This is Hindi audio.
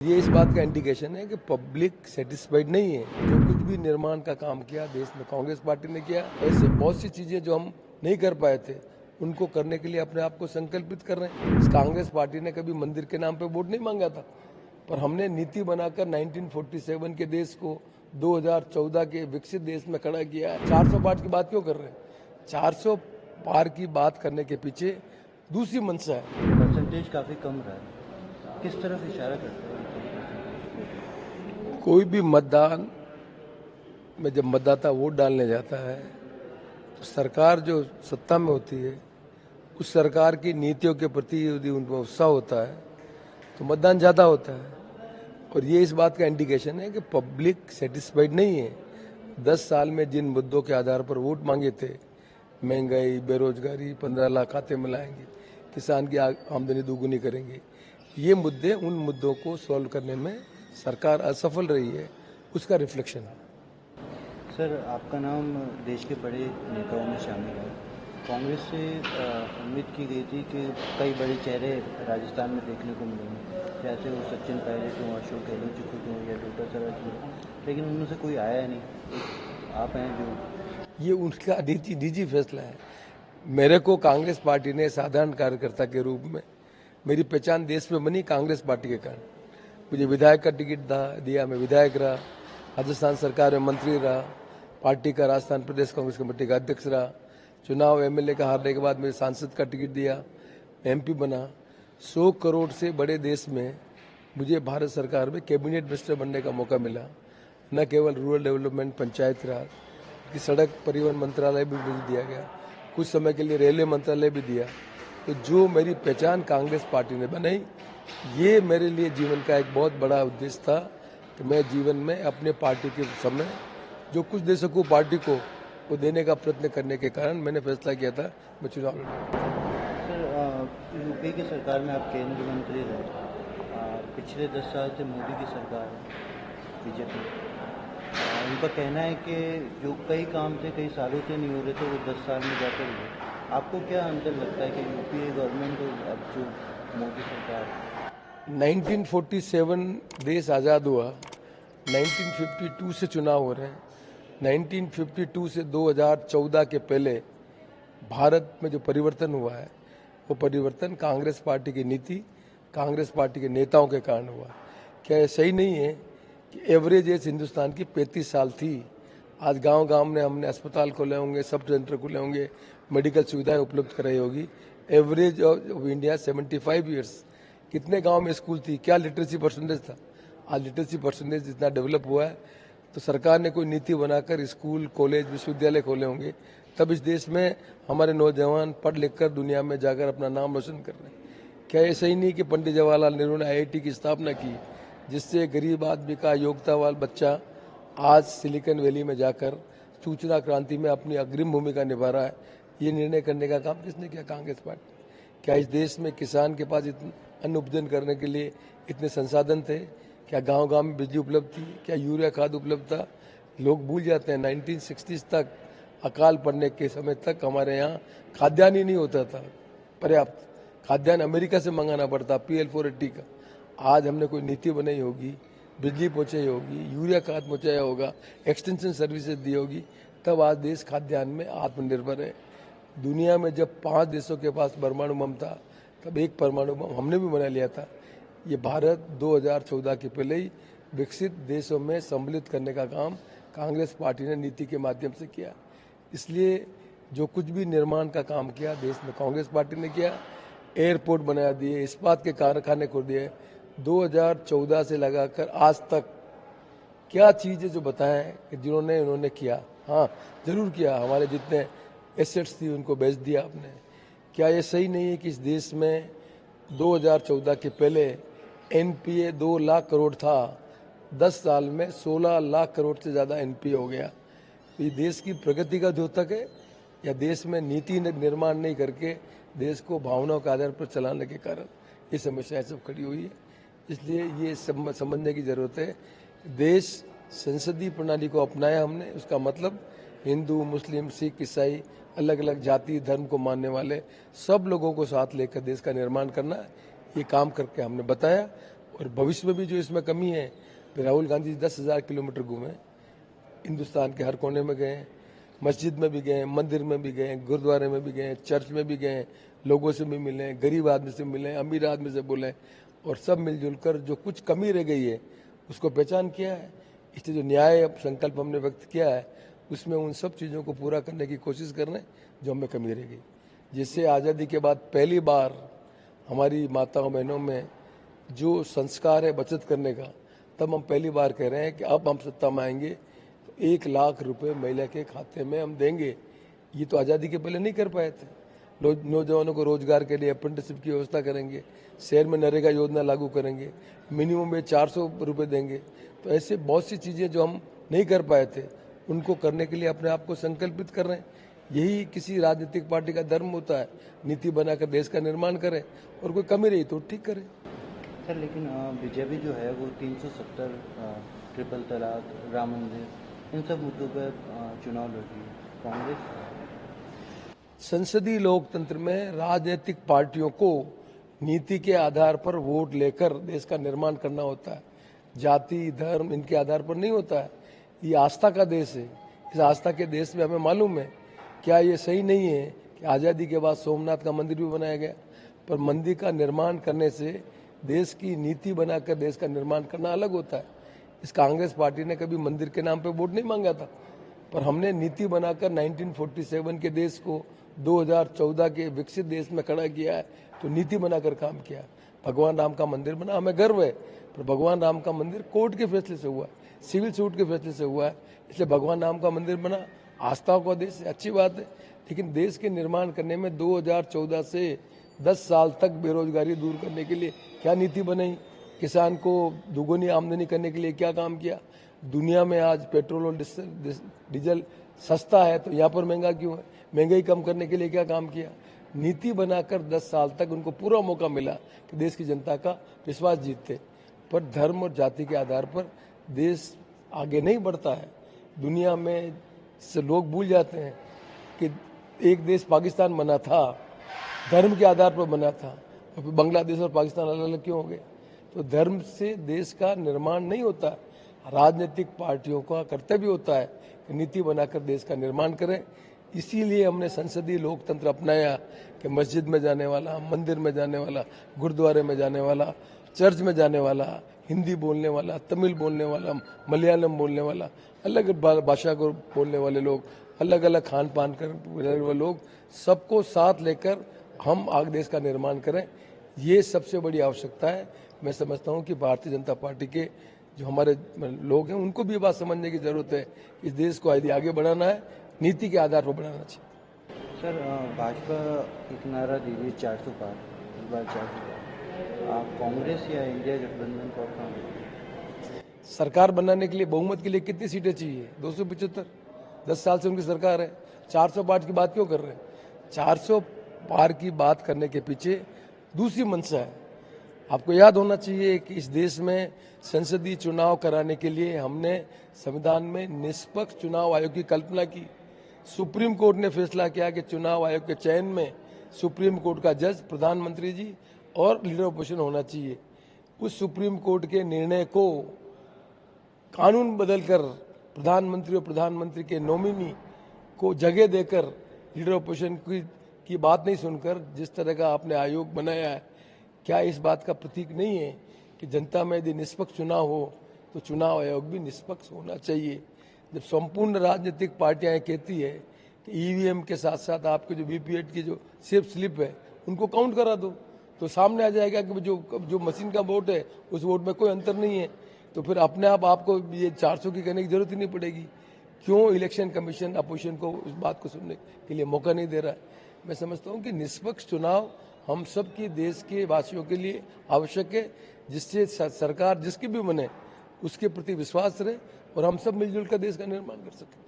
ये इस बात का इंडिकेशन है कि पब्लिक सेटिस्फाइड नहीं है। जो कुछ भी निर्माण का काम किया देश में कांग्रेस पार्टी ने किया, ऐसे बहुत सी चीजें जो हम नहीं कर पाए थे उनको करने के लिए अपने आप को संकल्पित कर रहे हैं। इस कांग्रेस पार्टी ने कभी मंदिर के नाम पे वोट नहीं मांगा था, पर हमने नीति बनाकर 1947 के देश को 2014 के विकसित देश में खड़ा किया है। 400 पार की बात क्यों कर रहे हैं? 400 पार की बात करने के पीछे दूसरी मंशा है। परसेंटेज काफ़ी कम रहा है, किस तरफ इशारा करते हैं? कोई भी मतदान में जब मतदाता वोट डालने जाता है तो सरकार जो सत्ता में होती है उस सरकार की नीतियों के प्रति यदि उनको उत्साह होता है तो मतदान ज़्यादा होता है। और ये इस बात का इंडिकेशन है कि पब्लिक सेटिस्फाइड नहीं है। 10 साल में जिन मुद्दों के आधार पर वोट मांगे थे, महंगाई, बेरोजगारी, 15 लाख खाते में लाएंगे, किसान की आमदनी दोगुनी करेंगे, ये मुद्दे उन मुद्दों को सॉल्व करने में सरकार असफल रही है, उसका रिफ्लेक्शन है। सर, आपका नाम देश के बड़े नेताओं में शामिल है। कांग्रेस से उम्मीद की गई थी कि कई बड़े चेहरे राजस्थान में देखने को मिलेंगे, जैसे वो सचिन पायलट हों, अशोक गहलोत जी खुद हों या डॉक्टर सराज जी, लेकिन उनमें से कोई आया नहीं। आप हैं जो ये उनका निजी फैसला है। मेरे को कांग्रेस पार्टी ने साधारण कार्यकर्ता के रूप में, मेरी पहचान देश में बनी कांग्रेस पार्टी के कारण। मुझे विधायक का टिकट दिया, मैं विधायक रहा, राजस्थान सरकार में मंत्री रहा, पार्टी का राजस्थान प्रदेश कांग्रेस कमेटी का अध्यक्ष रहा, चुनाव एमएलए का हारने के बाद मुझे सांसद का टिकट दिया, एमपी बना। 100 करोड़ से बड़े देश में मुझे भारत सरकार में कैबिनेट मिनिस्टर बनने का मौका मिला। न केवल रूरल डेवलपमेंट, पंचायत राज की, सड़क परिवहन मंत्रालय भी मुझे दिया गया, कुछ समय के लिए रेलवे मंत्रालय भी दिया। तो जो मेरी पहचान कांग्रेस पार्टी ने बनाई, ये मेरे लिए जीवन का एक बहुत बड़ा उद्देश्य था कि मैं जीवन में अपने पार्टी के समय जो कुछ दे सकूं पार्टी को, वो देने का प्रयत्न करने के कारण मैंने फैसला किया था मैं चुनाव लड़ूंगा। सर, यूपी की सरकार में आप केंद्रीय मंत्री रहे। पिछले 10 साल से मोदी की सरकार है, बीजेपी। उनका कहना है कि जो कई काम थे कई सालों से नहीं हो रहे थे, वो 10 साल में जाकर हुए। आपको क्या अंतर लगता है कि यूपीए गवर्नमेंट और अब जो मोदी सरकार है? 1947 देश आज़ाद हुआ, 1952 से चुनाव हो रहे हैं। 1952 से 2014 के पहले भारत में जो परिवर्तन हुआ है वो परिवर्तन कांग्रेस पार्टी की नीति, कांग्रेस पार्टी के नेताओं के कारण हुआ। क्या ये सही नहीं है कि एवरेज एज हिंदुस्तान की 35 साल थी, आज गांव-गांव में हमने अस्पताल खोले होंगे, सब सेंटर खोले होंगे, मेडिकल सुविधाएं उपलब्ध कराई होगी। Average of India 75 years. कितने गांव में स्कूल थी, क्या लिटरेसी परसेंटेज था? आज लिटरेसी परसेंटेज जितना डेवलप हुआ है, तो सरकार ने कोई नीति बनाकर स्कूल, कॉलेज, विश्वविद्यालय खोले होंगे, तब इस देश में हमारे नौजवान पढ़ लिख कर दुनिया में जाकर अपना नाम रोशन कर रहे हैं। क्या ये सही नहीं कि पंडित जवाहरलाल नेहरू ने IIT की स्थापना की, जिससे गरीब आदमी का योग्यता वाला बच्चा आज सिलिकॉन वैली में जाकर सूचना क्रांति में अपनी अग्रिम भूमिका निभा रहा है? ये निर्णय करने का काम किसने किया? कांग्रेस पार्टी। क्या इस देश में किसान के पास अन्न उपजन करने के लिए इतने संसाधन थे? क्या गांव-गांव में बिजली उपलब्ध थी? क्या यूरिया खाद उपलब्ध था? लोग भूल जाते हैं 1960s तक, अकाल पड़ने के समय तक हमारे यहाँ खाद्यान्न ही नहीं होता था पर्याप्त। खाद्यान्न अमेरिका से मंगाना पड़ता, PL480 का। आज हमने कोई नीति बनाई होगी, बिजली पहुंचाई होगी, यूरिया खाद पहुंचाया होगा, एक्सटेंशन सर्विसेज दी होगी, तब आज देश खाद्यान्न में आत्मनिर्भर है। दुनिया में जब 5 देशों के पास परमाणु बम था, तब एक परमाणु बम हमने भी बना लिया था। ये भारत 2014 के पहले ही विकसित देशों में सम्मिलित करने का काम कांग्रेस पार्टी ने नीति के माध्यम से किया। इसलिए जो कुछ भी निर्माण का काम किया देश में कांग्रेस पार्टी ने किया। एयरपोर्ट बना दिए, इस्पात के कारखाने खोल दिए। 2014 से लगाकर आज तक क्या चीज़ें जो बताएं कि जिन्होंने उन्होंने किया? हाँ, जरूर किया। हमारे जितने एसेट्स थी उनको बेच दिया आपने। क्या ये सही नहीं है कि इस देश में 2014 के पहले NPA 2 लाख करोड़ था, 10 साल में 16 लाख करोड़ से ज़्यादा NPA हो गया? ये देश की प्रगति का द्योतक है या देश में नीति निर्माण नहीं करके देश को भावनाओं के आधार पर चलाने के कारण ये समस्याएं सब खड़ी हुई है? इसलिए ये समझने की जरूरत है। देश संसदीय प्रणाली को अपनाया हमने, उसका मतलब हिंदू, मुस्लिम, सिख, ईसाई, अलग अलग जाति धर्म को मानने वाले सब लोगों को साथ लेकर देश का निर्माण करना है। ये काम करके हमने बताया और भविष्य में भी जो इसमें कमी है, तो राहुल गांधी 10,000 किलोमीटर घूमे, हिंदुस्तान के हर कोने में गए, मस्जिद में भी गए, मंदिर में भी गए, गुरुद्वारे में भी गए, चर्च में भी गए, लोगों से भी मिले, गरीब आदमी से मिले, अमीर आदमी से बोले, और सब मिलजुल कर जो कुछ कमी रह गई है उसको पहचान किया है। इसलिए जो न्याय संकल्प हमने व्यक्त किया है उसमें उन सब चीज़ों को पूरा करने की कोशिश कर रहे हैं जो हमें कमी रह गई, जिससे आज़ादी के बाद पहली बार हमारी माताओं बहनों में जो संस्कार है बचत करने का, तब हम पहली बार कह रहे हैं कि अब हम सत्ता में आएंगे तो 1 लाख रुपए महिला के खाते में हम देंगे। ये तो आज़ादी के पहले नहीं कर पाए थे। नौजवानों को रोजगार के लिए अप्रेंटिसशिप की व्यवस्था करेंगे, शहर में नरेगा योजना लागू करेंगे, मिनिमम में 400 रुपये देंगे। तो ऐसे बहुत सी चीज़ें जो हम नहीं कर पाए थे उनको करने के लिए अपने आप को संकल्पित कर रहे हैं। यही किसी राजनीतिक पार्टी का धर्म होता है, नीति बनाकर देश का निर्माण करें और कोई कमी रही तो ठीक करें। सर लेकिन बीजेपी जो है वो 370 ट्रिपल तलाक, राम मंदिर, इन सब मुद्दों पर चुनाव लड़ रही है। कांग्रेस संसदीय लोकतंत्र में राजनीतिक पार्टियों को नीति के आधार पर वोट लेकर देश का निर्माण करना होता है, जाति धर्म इनके आधार पर नहीं होता है। ये आस्था का देश है। इस आस्था के देश में हमें मालूम है, क्या ये सही नहीं है कि आज़ादी के बाद सोमनाथ का मंदिर भी बनाया गया, पर मंदिर का निर्माण करने से देश की नीति बनाकर देश का निर्माण करना अलग होता है। इस कांग्रेस पार्टी ने कभी मंदिर के नाम पे वोट नहीं मांगा था, पर हमने नीति बनाकर 1947 के देश को 2014 के विकसित देश में खड़ा किया है, तो नीति बनाकर काम किया। भगवान राम का मंदिर बना, हमें गर्व है, पर भगवान राम का मंदिर कोर्ट के फैसले से हुआ है, सिविल सूट के फैसले से हुआ है, इसलिए भगवान राम का मंदिर बना। आस्थाओं का देश है, अच्छी बात है, लेकिन देश के निर्माण करने में 2014 से 10 साल तक बेरोजगारी दूर करने के लिए क्या नीति बनाई, किसान को दुगुनी आमदनी करने के लिए क्या काम किया। दुनिया में आज पेट्रोल और डीजल सस्ता है तो यहाँ पर महंगा क्यों है, महंगाई कम करने के लिए क्या काम किया। नीति बनाकर 10 साल तक उनको पूरा मौका मिला कि देश की जनता का विश्वास जीतते, पर धर्म और जाति के आधार पर देश आगे नहीं बढ़ता है। दुनिया में से लोग भूल जाते हैं कि एक देश पाकिस्तान बना था, धर्म के आधार पर बना था, और फिर बांग्लादेश और पाकिस्तान अलग अलग क्यों हो गए। तो धर्म से देश का निर्माण नहीं होता। राजनीतिक पार्टियों का कर्तव्य होता है कि नीति बनाकर देश का निर्माण करें। इसीलिए हमने संसदीय लोकतंत्र अपनाया कि मस्जिद में जाने वाला, मंदिर में जाने वाला, गुरुद्वारे में जाने वाला, चर्च में जाने वाला, हिंदी बोलने वाला, तमिल बोलने वाला, मलयालम बोलने वाला, अलग भाषा को बोलने वाले लोग, अलग अलग खान पान करने वाले लोग, सबको साथ लेकर हम आगे देश का निर्माण करें। ये सबसे बड़ी आवश्यकता है। मैं समझता हूँ कि भारतीय जनता पार्टी के जो हमारे लोग हैं उनको भी ये बात समझने की जरूरत है, इस देश को यदि आगे बढ़ाना है नीति के आधार पर बढ़ाना चाहिए। सर भाजपा एक नारा दीजिए 400 पार, इस बार 400 पार। आप कांग्रेस या इंडिया गठबंधन को सरकार बनाने के लिए बहुमत के लिए कितनी सीटें चाहिए? 275। 10 साल से उनकी सरकार है, 400 पार की बात क्यों कर रहे हैं? 400 पार की बात करने के पीछे दूसरी मंशा है। आपको याद होना चाहिए कि इस देश में संसदीय चुनाव कराने के लिए हमने संविधान में निष्पक्ष चुनाव आयोग की कल्पना की। सुप्रीम कोर्ट ने फैसला किया कि चुनाव आयोग के चयन में सुप्रीम कोर्ट का जज, प्रधानमंत्री जी और लीडर ऑपोजिशन होना चाहिए। उस सुप्रीम कोर्ट के निर्णय को कानून बदलकर प्रधानमंत्री और प्रधानमंत्री के नॉमिनी को जगह देकर लीडर ऑपोजिशन की बात नहीं सुनकर जिस तरह का आपने आयोग बनाया है, क्या इस बात का प्रतीक नहीं है कि जनता में यदि निष्पक्ष चुनाव हो तो चुनाव आयोग भी निष्पक्ष होना चाहिए। जब संपूर्ण राजनीतिक पार्टियां कहती है कि ईवीएम के साथ साथ आपके जो वीवीपैट की जो सेफ स्लिप है उनको काउंट करा दो, तो सामने आ जाएगा कि जो मशीन का वोट है उस वोट में कोई अंतर नहीं है, तो फिर अपने आप आपको ये 400 की करने की जरूरत ही नहीं पड़ेगी। क्यों इलेक्शन कमीशन अपोजिशन को उस बात को सुनने के लिए मौका नहीं दे रहा है? मैं समझता हूँ कि निष्पक्ष चुनाव हम सब के देश के वासियों के लिए आवश्यक है, जिससे सरकार जिसकी भी बने उसके प्रति विश्वास रहे और हम सब मिलजुल कर देश का निर्माण कर सकें।